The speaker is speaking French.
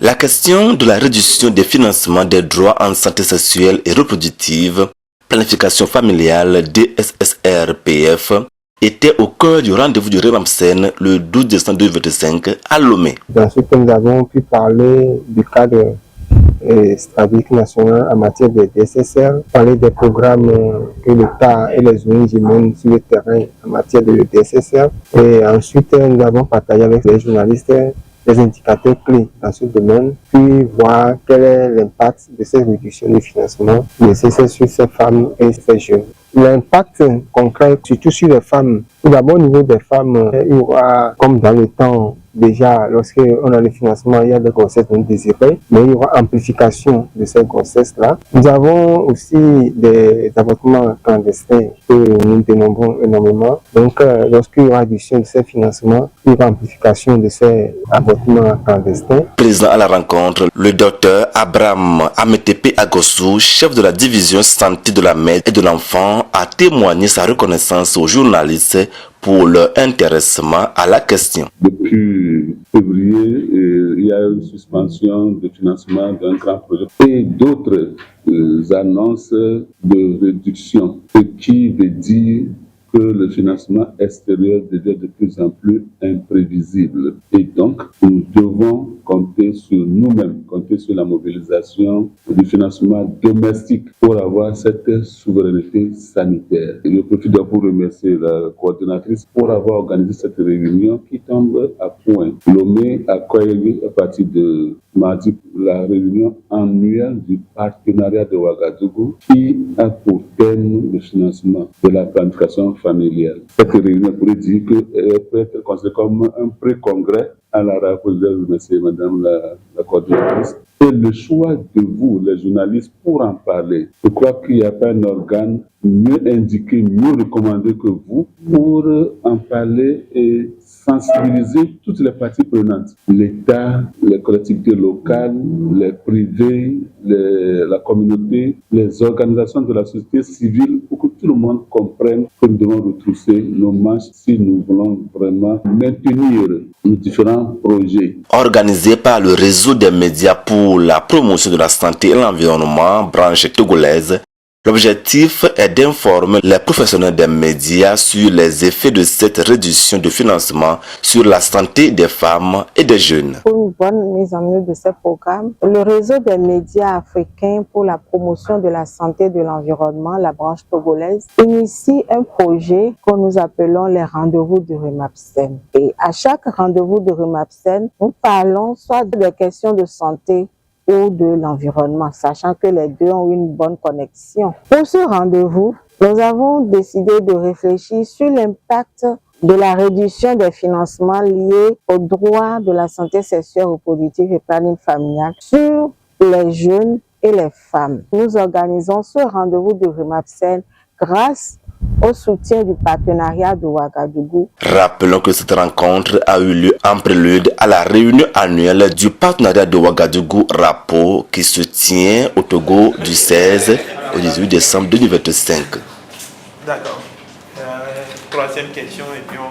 La question de la réduction des financements des droits en santé sexuelle et reproductive, planification familiale DSSRPF, était au cœur du rendez-vous du REMAPSEN le 12 décembre 2025 à Lomé. Dans ce que nous avons pu parler du cadre stratégique national en matière de DSSR, parler des programmes que l'État et les ONG mènent sur le terrain en matière de DSSR. Et ensuite, nous avons partagé avec les journalistes les indicateurs clés dans ce domaine, puis voir quel est l'impact de ces réductions de financement nécessaires sur ces femmes et ces jeunes. L'impact concret, surtout sur les femmes. Tout d'abord, au niveau des femmes, il y aura, comme dans le temps, déjà, lorsqu'on a le financement, il y a des grossesses non désirées, mais il y aura amplification de ces grossesses-là. Nous avons aussi des avortements clandestins que nous dénombrons énormément. Donc, lorsqu'il y aura réduction de ces financements, il y aura amplification de ces avortements clandestins. Présent à la rencontre, le docteur Abraham Ametepe Agossou, chef de la division santé de la mère et de l'enfant, a témoigné sa reconnaissance aux journalistes pour leur intéressement à la question. Depuis février, il y a une suspension de financement d'un grand projet et d'autres annonces de réduction, ce qui veut dire que le financement extérieur devient de plus en plus imprévisible. Et donc, nous devons compter sur nous-mêmes, compter sur la mobilisation du financement domestique pour avoir cette souveraineté sanitaire. Et je profite pour remercier la coordinatrice pour avoir organisé cette réunion qui tombe à point. Lomé a accueilli à partir de mardi la réunion annuelle du partenariat de Ouagadougou qui a pour thème le financement de la planification familiale. Cette réunion pourrait dire qu'elle peut être considérée comme un pré-congrès à la rencontre. Je remercie Madame la coordinatrice. Et le choix de vous, les journalistes, pour en parler. Je crois qu'il n'y a pas un organe mieux indiqué, mieux recommandé que vous pour en parler et sensibiliser toutes les parties prenantes. L'État, les collectivités locales, les privés, la communauté, les organisations de la société civile, pour que tout le monde comprenne que nous devons retrousser nos manches si nous voulons vraiment maintenir nos différents projets. Organisé par le réseau des médias pour la promotion de la santé et l'environnement, branche togolaise, l'objectif est d'informer les professionnels des médias sur les effets de cette réduction de financement sur la santé des femmes et des jeunes. Pour une bonne mise en œuvre de ce programme, le réseau des médias africains pour la promotion de la santé et de l'environnement, la branche togolaise, initie un projet que nous appelons les rendez-vous du REMAPSEN. Et à chaque rendez-vous du REMAPSEN, nous parlons soit des questions de santé ou de l'environnement, sachant que les deux ont une bonne connexion. Pour ce rendez-vous, nous avons décidé de réfléchir sur l'impact de la réduction des financements liés aux droits de la santé sexuelle reproductive et planning familial sur les jeunes et les femmes. Nous organisons ce rendez-vous de REMAPSEN grâce au soutien du partenariat de Ouagadougou. Rappelons que cette rencontre a eu lieu en prélude à la réunion annuelle du partenariat de Ouagadougou RAPO qui se tient au Togo du 16 au 18 décembre 2025. D'accord. Troisième question et puis on